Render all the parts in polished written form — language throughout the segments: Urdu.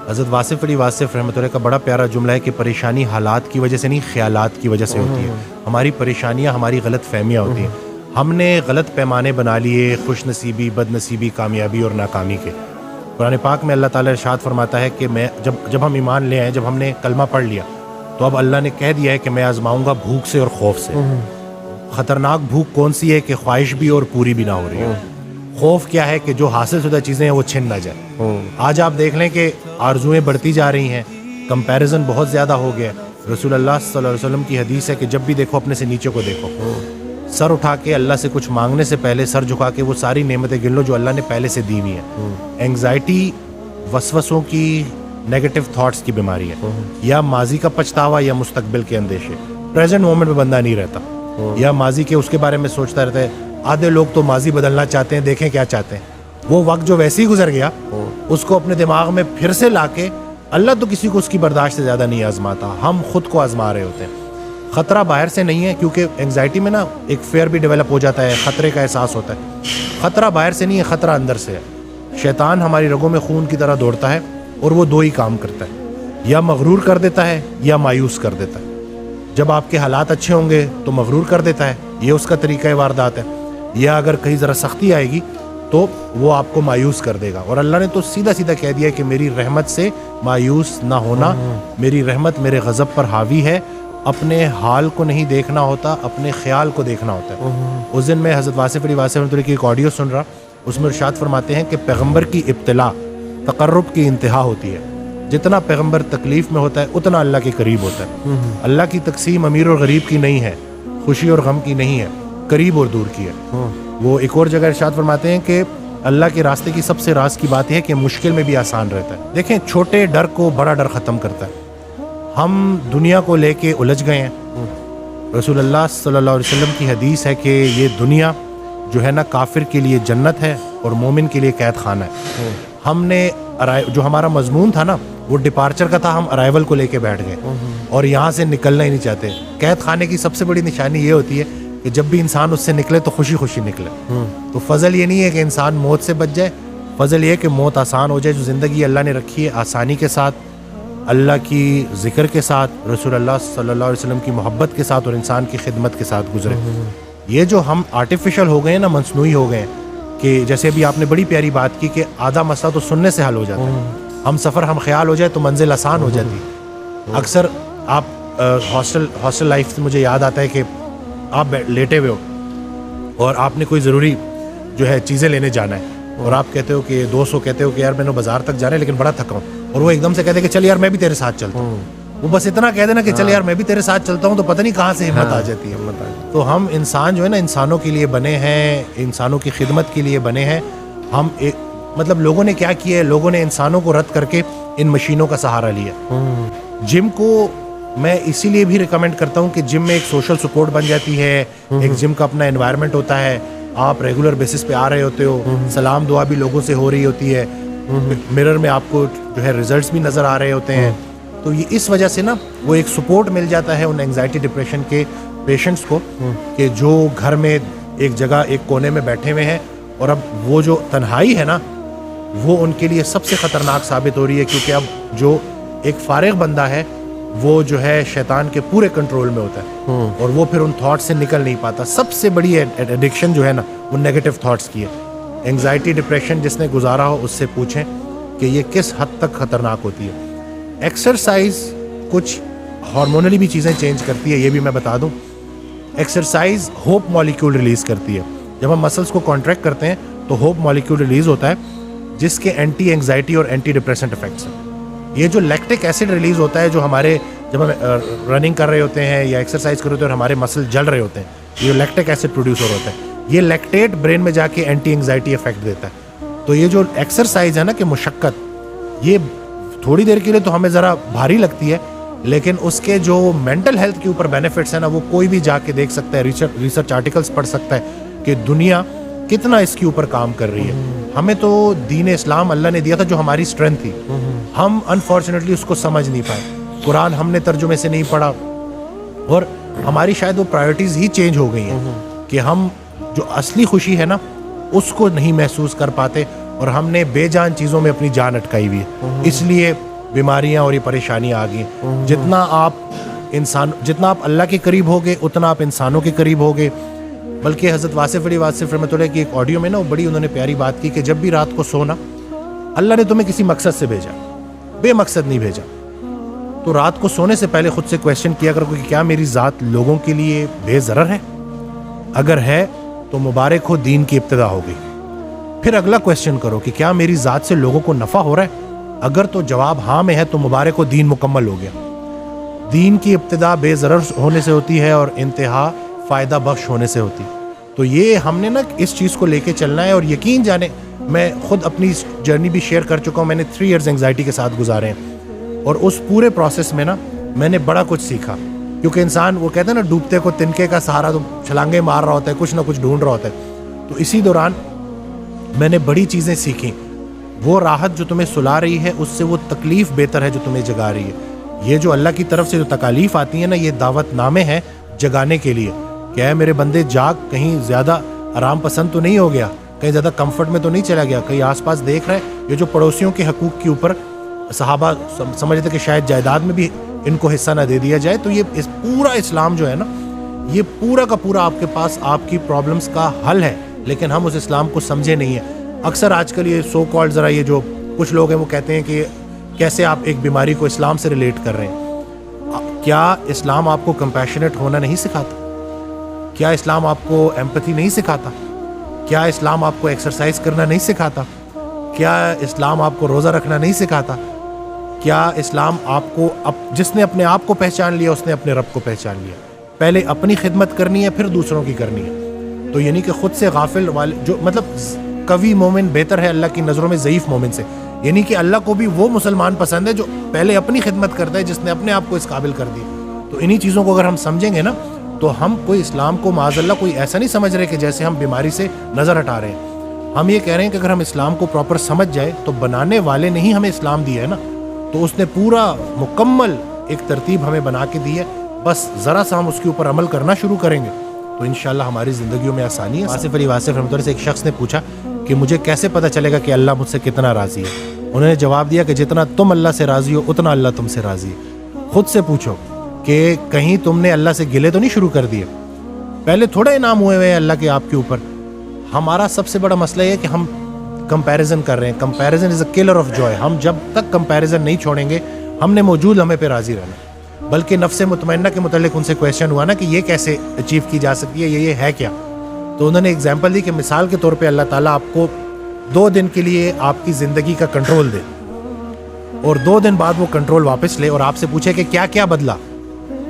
حضرت واصف علی واصف رحمۃ اللہ کا بڑا پیارا جملہ ہے کہ پریشانی حالات کی وجہ سے نہیں، خیالات کی وجہ سے ہوتی ہے. ہماری پریشانیاں ہماری غلط فہمیاں ہوتی ہیں. ہم نے غلط پیمانے بنا لیے خوش نصیبی، بد نصیبی، کامیابی اور ناکامی کے. قرآن پاک میں اللہ تعالیٰ ارشاد فرماتا ہے کہ میں جب ہم ایمان لے آئے، جب ہم نے کلمہ پڑھ لیا تو اب اللہ نے کہہ دیا ہے کہ میں آزماؤں گا بھوک سے اور خوف سے. خطرناک بھوک کون سی ہے کہ خواہش بھی اور پوری بھی نہ ہو رہی ہے. خوف کیا ہے کہ جو حاصل شدہ چیزیں ہیں وہ چھن نہ جائے. آج آپ دیکھ لیں کہ آرزوئیں بڑھتی جا رہی ہیں، کمپیریزن بہت زیادہ ہو گیا. رسول اللہ صلی اللہ علیہ وسلم کی حدیث ہے کہ جب بھی دیکھو اپنے سے نیچے کو دیکھو. سر اٹھا کے اللہ سے کچھ مانگنے سے پہلے سر جھکا کے وہ ساری نعمتیں گن لو جو اللہ نے پہلے سے دی ہوئی ہیں. اینگزائٹی وسوسوں کی، نیگیٹو تھاٹس کی بیماری ہے. یا ماضی کا پچھتاوا یا مستقبل کے اندیشے. پریزنٹ مومنٹ میں بندہ نہیں رہتا، یا ماضی کے اس کے بارے میں سوچتا رہتا ہے. آدھے لوگ تو ماضی بدلنا چاہتے ہیں، دیکھیں کیا چاہتے ہیں. وہ وقت جو ویسے ہی گزر گیا اس کو اپنے دماغ میں پھر سے لا کے، اللہ تو کسی کو اس کی برداشت سے زیادہ نہیں آزماتا، ہم خود کو آزما رہے ہوتے ہیں. خطرہ باہر سے نہیں ہے، کیونکہ انگزائٹی میں نا ایک فیئر بھی ڈیولپ ہو جاتا ہے، خطرے کا احساس ہوتا ہے. خطرہ باہر سے نہیں ہے، خطرہ اندر سے ہے. شیطان ہماری رگوں میں خون کی طرح دوڑتا ہے اور وہ دو ہی کام کرتا ہے، یا مغرور کر دیتا ہے یا مایوس کر دیتا ہے. جب آپ کے حالات اچھے ہوں گے تو مغرور کر دیتا ہے، یہ اس کا طریقہ واردات ہے. یا اگر کہیں ذرا سختی آئے گی تو وہ آپ کو مایوس کر دے گا. اور اللہ نے تو سیدھا سیدھا کہہ دیا کہ میری رحمت سے مایوس نہ ہونا، میری رحمت میرے غضب پر حاوی ہے. اپنے حال کو نہیں دیکھنا ہوتا، اپنے خیال کو دیکھنا ہوتا ہے. اس دن میں حضرت واصف علی واصف رحمۃ اللہ کی ایک آڈیو سن رہا، اس میں ارشاد فرماتے ہیں کہ پیغمبر کی ابتلا تقرب کی انتہا ہوتی ہے. جتنا پیغمبر تکلیف میں ہوتا ہے اتنا اللہ کے قریب ہوتا ہے. اللہ کی تقسیم امیر اور غریب کی نہیں ہے، خوشی اور غم کی نہیں ہے، قریب اور دور کی ہے. وہ ایک اور جگہ ارشاد فرماتے ہیں کہ اللہ کے راستے کی سب سے راز کی بات یہ ہے کہ مشکل میں بھی آسان رہتا ہے. دیکھیں، چھوٹے ڈر کو بڑا ڈر ختم کرتا ہے. ہم دنیا کو لے کے الجھ گئے ہیں. رسول اللہ صلی اللہ علیہ وسلم کی حدیث ہے کہ یہ دنیا جو ہے نا کافر کے لیے جنت ہے اور مومن کے لیے قید خانہ ہے. ہم نے جو ہمارا مضمون تھا نا وہ ڈپارچر کا تھا، ہم ارائیول کو لے کے بیٹھ گئے اور یہاں سے نکلنا ہی نہیں چاہتے. قید خانے کی سب سے بڑی نشانی یہ ہوتی ہے کہ جب بھی انسان اس سے نکلے تو خوشی خوشی نکلے. تو فضل یہ نہیں ہے کہ انسان موت سے بچ جائے، فضل یہ ہے کہ موت آسان ہو جائے. جو زندگی اللہ نے رکھی ہے آسانی کے ساتھ، اللہ کی ذکر کے ساتھ، رسول اللہ صلی اللہ علیہ وسلم کی محبت کے ساتھ اور انسان کی خدمت کے ساتھ گزرے. یہ جو ہم آرٹیفیشل ہو گئے ہیں نا، مصنوعی ہو گئے ہیں، کہ جیسے ابھی آپ نے بڑی پیاری بات کی کہ آدھا مسئلہ تو سننے سے حل ہو جاتا ہے. ہم سفر ہم خیال ہو جائے تو منزل آسان ہو جاتی. اکثر آپ ہاسٹل لائف سے مجھے یاد آتا ہے کہ آپ لیٹے ہوئے ہو اور آپ نے کوئی ضروری جو ہے چیزیں لینے جانا ہے اور آپ کہتے ہو کہ دوست کو کہتے ہو کہ یار میں نے بازار تک جانا ہے لیکن بڑا تھکا ہوں، اور وہ ایک دم سے کہتے ہیں کہ چل یار میں بھی تیرے ساتھ چلتا ہوں. وہ بس اتنا کہہ دینا کہ چل یار میں بھی تیرے ساتھ چلتا ہوں تو پتہ نہیں کہاں سے ہمت آ جاتی ہے. تو ہم انسان جو ہے نا انسانوں کے لیے بنے ہیں، انسانوں کی خدمت کے لیے بنے ہیں. ہم مطلب لوگوں نے کیا کیا ہے، لوگوں نے انسانوں کو رد کر کے ان مشینوں کا سہارا لیا. جم کو میں اسی لیے بھی ریکمینڈ کرتا ہوں کہ جم میں ایک سوشل سپورٹ بن جاتی ہے، ایک جم کا اپنا انوائرمنٹ ہوتا ہے، آپ ریگولر بیسس پہ آ رہے ہوتے ہو، سلام دعا بھی لوگوں سے ہو رہی ہوتی ہے، مرر میں آپ کو جو ہے ریزلٹس بھی نظر آ رہے ہوتے ہیں. تو یہ اس وجہ سے نا وہ ایک سپورٹ مل جاتا ہے ان اینگزائٹی ڈپریشن کے پیشنٹس کو کہ جو گھر میں ایک جگہ ایک کونے میں بیٹھے ہوئے ہیں. اور اب وہ جو تنہائی ہے نا وہ ان کے لیے سب سے خطرناک ثابت ہو رہی ہے، کیونکہ اب جو ایک فارغ بندہ ہے وہ جو ہے شیطان کے پورے کنٹرول میں ہوتا ہے اور وہ پھر ان تھاٹ سے نکل نہیں پاتا. سب سے بڑی ایڈکشن جو ہے نا وہ نیگیٹو تھاٹس کی ہے. اینگزائٹی ڈپریشن جس نے گزارا ہو اس سے پوچھیں کہ یہ کس حد تک خطرناک ہوتی ہے. ایکسرسائز کچھ ہارمونلی بھی چیزیں چینج کرتی ہے، یہ بھی میں بتا دوں. ایکسرسائز ہوپ مالیکول ریلیز کرتی ہے. جب ہم مسلس کو کانٹریکٹ کرتے ہیں تو ہوپ مالیکول ریلیز ہوتا ہے جس کے اینٹی اینگزائٹی اور اینٹی ڈپریسنٹ افیکٹس ہیں. یہ جو لیکٹک ایسڈ ریلیز ہوتا ہے جو ہمارے جب ہم رننگ کر رہے ہوتے ہیں یا ایکسرسائز کر رہے ہوتے ہیں اور ہمارے مسل جل رہے ہوتے ہیں، یہ لیکٹک ایسڈ پروڈیوس ہو رہا ہوتا ہے. یہ لیکٹیٹ برین میں جا کے اینٹی اینگزائٹی افیکٹ دیتا ہے. تو یہ جو ایکسرسائز ہے نا کہ مشقت، یہ تھوڑی دیر کے لیے تو ہمیں ذرا بھاری لگتی ہے لیکن اس کے جو مینٹل ہیلتھ کے اوپر بینیفٹس ہیں نا وہ کوئی بھی جا کے دیکھ سکتا ہے، ریسرچ آرٹیکلس پڑھ سکتا ہے کہ دنیا کتنا اس کے اوپر کام کر رہی ہے. ہمیں تو دین اسلام اللہ نے دیا تھا جو ہماری اسٹرینتھ تھی، ہم انفارچونیٹلی اس کو سمجھ نہیں پائے. قرآن ہم نے ترجمے سے نہیں پڑھا اور ہماری شاید وہ پرائرٹیز ہی چینج ہو گئی ہیں کہ ہم جو اصلی خوشی ہے نا اس کو نہیں محسوس کر پاتے اور ہم نے بے جان چیزوں میں اپنی جان اٹکائی ہوئی ہے. اس لیے بیماریاں اور یہ پریشانیاں آ گئی. جتنا آپ اللہ کے قریب ہوگے اتنا آپ انسانوں کے قریب ہوگے. بلکہ حضرت واصف علی واصف رحمۃ اللہ کی ایک آڈیو میں نا بڑی انہوں نے پیاری بات کی کہ جب بھی رات کو سونا, اللہ نے تمہیں کسی مقصد سے بھیجا, بے مقصد نہیں بھیجا. تو رات کو سونے سے پہلے خود سے کویشچن کیا کرو کہ کیا میری ذات لوگوں کے لیے بے ضرر ہے؟ اگر ہے تو مبارک ہو, دین کی ابتدا ہو گئی. پھر اگلا کویشچن کرو کہ کیا میری ذات سے لوگوں کو نفع ہو رہا ہے؟ اگر تو جواب ہاں میں ہے تو مبارک ہو, دین مکمل ہو گیا. دین کی ابتدا بے ضرر ہونے سے ہوتی ہے اور انتہا فائدہ بخش ہونے سے ہوتی. تو یہ ہم نے نا اس چیز کو لے کے چلنا ہے. اور یقین جانے میں خود اپنی جرنی بھی شیئر کر چکا ہوں. میں نے 3 ایئرز انگزائٹی کے ساتھ گزارے ہیں اور اس پورے پروسیس میں نا میں نے بڑا کچھ سیکھا. کیونکہ انسان وہ کہتے ہیں نا ڈوبتے کو تنکے کا سہارا, تو چھلانگیں مار رہا ہوتا ہے, کچھ نہ کچھ ڈھونڈ رہا ہوتا ہے. تو اسی دوران میں نے بڑی چیزیں سیکھیں. وہ راحت جو تمہیں سلا رہی ہے اس سے وہ تکلیف بہتر ہے جو تمہیں جگا رہی ہے. یہ جو اللہ کی طرف سے جو تکالیف آتی ہیں نا, یہ دعوت نامے ہیں جگانے کے لیے. کیا ہے میرے بندے, جاگ, کہیں زیادہ آرام پسند تو نہیں ہو گیا, کہیں زیادہ کمفرٹ میں تو نہیں چلا گیا, کہیں آس پاس دیکھ رہے یہ جو پڑوسیوں کے حقوق کے اوپر صحابہ سمجھتے کہ شاید جائیداد میں بھی ان کو حصہ نہ دے دیا جائے. تو یہ پورا اسلام جو ہے نا, یہ پورا کا پورا آپ کے پاس آپ کی پرابلمس کا حل ہے. لیکن ہم اس اسلام کو سمجھے نہیں ہیں. اکثر آج کل یہ سو کالڈ ذرا یہ جو کچھ لوگ ہیں وہ کہتے ہیں کہ کیسے آپ ایک بیماری کو اسلام سے ریلیٹ کر رہے ہیں. کیا اسلام آپ کو کمپیشنیٹ ہونا نہیں سکھاتا؟ کیا اسلام آپ کو ایمپتھی نہیں سکھاتا؟ کیا اسلام آپ کو ایکسرسائز کرنا نہیں سکھاتا؟ کیا اسلام آپ کو روزہ رکھنا نہیں سکھاتا؟ کیا اسلام آپ کو جس نے اپنے آپ کو پہچان لیا اس نے اپنے رب کو پہچان لیا. پہلے اپنی خدمت کرنی ہے پھر دوسروں کی کرنی ہے. تو یعنی کہ خود سے غافل والے جو مطلب قوی مومن بہتر ہے اللہ کی نظروں میں ضعیف مومن سے. یعنی کہ اللہ کو بھی وہ مسلمان پسند ہے جو پہلے اپنی خدمت کرتا ہے, جس نے اپنے آپ کو اس قابل کر دیا. تو انہی چیزوں کو اگر ہم سمجھیں گے نا تو ہم کوئی اسلام کو معاذ اللہ کوئی ایسا نہیں سمجھ رہے کہ جیسے ہم بیماری سے نظر ہٹا رہے ہیں. ہم یہ کہہ رہے ہیں کہ اگر ہم اسلام کو پراپر سمجھ جائے تو بنانے والے نے ہی ہمیں اسلام دیا ہے نا, تو اس نے پورا مکمل ایک ترتیب ہمیں بنا کے دی ہے. بس ذرا سا ہم اس کے اوپر عمل کرنا شروع کریں گے تو انشاءاللہ ہماری زندگیوں میں آسانی ہے. واصف علی واصف رحمۃ اللہ سے ایک شخص نے پوچھا کہ مجھے کیسے پتہ چلے گا کہ اللہ مجھ سے کتنا راضی ہے؟ انہوں نے جواب دیا کہ جتنا تم اللہ سے راضی ہو اتنا اللہ تم سے راضی ہے. خود سے پوچھو کہ کہیں تم نے اللہ سے گلے تو نہیں شروع کر دیے؟ پہلے تھوڑے انعام ہوئے ہوئے ہیں اللہ کے آپ کے اوپر. ہمارا سب سے بڑا مسئلہ یہ ہے کہ ہم کمپیریزن کر رہے ہیں. Comparison is a colour of joy. ہم جب تک کمپیریزن نہیں چھوڑیں گے ہم نے موجود لمحے پہ راضی رہنا. بلکہ نفس مطمئنہ کے متعلق ان سے کویشچن ہوا نا کہ یہ کیسے اچیو کی جا سکتی ہے, یہ ہے کیا؟ تو انہوں نے ایگزامپل دی کہ مثال کے طور پہ اللہ تعالیٰ آپ کو 2 دن کے لیے آپ کی زندگی کا کنٹرول دے اور 2 دن بعد وہ کنٹرول واپس لے اور آپ سے پوچھے کہ کیا کیا بدلا,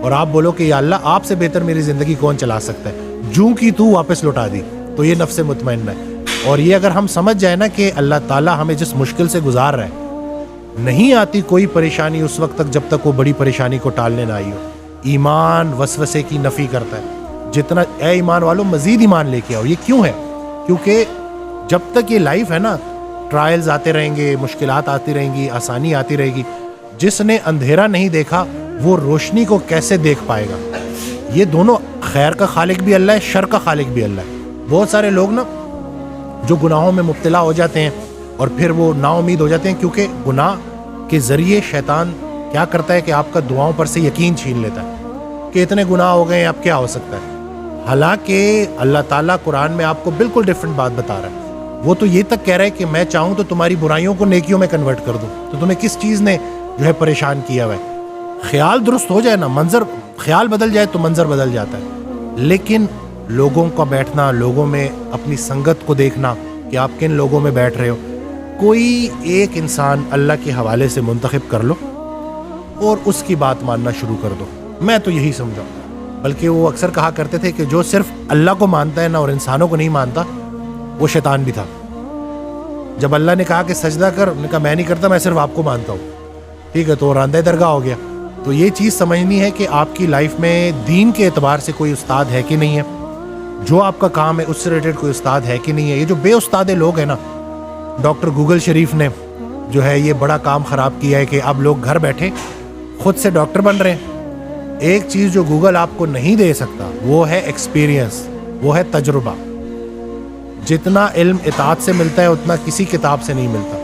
اور آپ بولو کہ یا اللہ آپ سے بہتر میری زندگی کون چلا سکتا ہے, جوں کی تو واپس لوٹا دی. تو یہ نفس مطمئنہ ہے. اور یہ اگر ہم سمجھ جائیں نا کہ اللہ تعالیٰ ہمیں جس مشکل سے گزار رہا ہے, نہیں آتی کوئی پریشانی اس وقت تک جب تک وہ بڑی پریشانی کو ٹالنے نہ آئی ہو. ایمان وسوسے کی نفی کرتا ہے. جتنا اے ایمان والوں مزید ایمان لے کے آؤ. یہ کیوں ہے؟ کیونکہ جب تک یہ لائف ہے نا ٹرائلز آتے رہیں گے, مشکلات آتی رہیں گی, آسانی آتی رہے گی. جس نے اندھیرا نہیں دیکھا وہ روشنی کو کیسے دیکھ پائے گا؟ یہ دونوں, خیر کا خالق بھی اللہ ہے, شر کا خالق بھی اللہ ہے. بہت سارے لوگ نا جو گناہوں میں مبتلا ہو جاتے ہیں اور پھر وہ نا امید ہو جاتے ہیں, کیونکہ گناہ کے ذریعے شیطان کیا کرتا ہے کہ آپ کا دعاؤں پر سے یقین چھین لیتا ہے کہ اتنے گناہ ہو گئے ہیں اب کیا ہو سکتا ہے. حالانکہ اللہ تعالیٰ قرآن میں آپ کو بالکل ڈیفرنٹ بات بتا رہا ہے. وہ تو یہ تک کہہ رہا ہے کہ میں چاہوں تو تمہاری برائیوں کو نیکیوں میں کنورٹ کر دوں. تو تمہیں کس چیز نے جو ہے پریشان کیا ہوا ہے؟ خیال درست ہو جائے نا, منظر خیال بدل جائے تو منظر بدل جاتا ہے. لیکن لوگوں کا بیٹھنا, لوگوں میں اپنی سنگت کو دیکھنا کہ آپ کن لوگوں میں بیٹھ رہے ہو, کوئی ایک انسان اللہ کے حوالے سے منتخب کر لو اور اس کی بات ماننا شروع کر دو. میں تو یہی سمجھا. بلکہ وہ اکثر کہا کرتے تھے کہ جو صرف اللہ کو مانتا ہے نا اور انسانوں کو نہیں مانتا وہ شیطان بھی تھا. جب اللہ نے کہا کہ سجدہ کر, نے کہا میں نہیں کرتا, میں صرف آپ کو مانتا ہوں. ٹھیک ہے, تو راندہ درگاہ ہو گیا. تو یہ چیز سمجھنی ہے کہ آپ کی لائف میں دین کے اعتبار سے کوئی استاد ہے کہ نہیں ہے, جو آپ کا کام ہے اس سے ریلیٹڈ کوئی استاد ہے کہ نہیں ہے. یہ جو بے استاد لوگ ہیں نا, ڈاکٹر گوگل شریف نے جو ہے یہ بڑا کام خراب کیا ہے کہ اب لوگ گھر بیٹھے خود سے ڈاکٹر بن رہے ہیں. ایک چیز جو گوگل آپ کو نہیں دے سکتا وہ ہے ایکسپیرینس, وہ ہے تجربہ. جتنا علم اطاعت سے ملتا ہے اتنا کسی کتاب سے نہیں ملتا.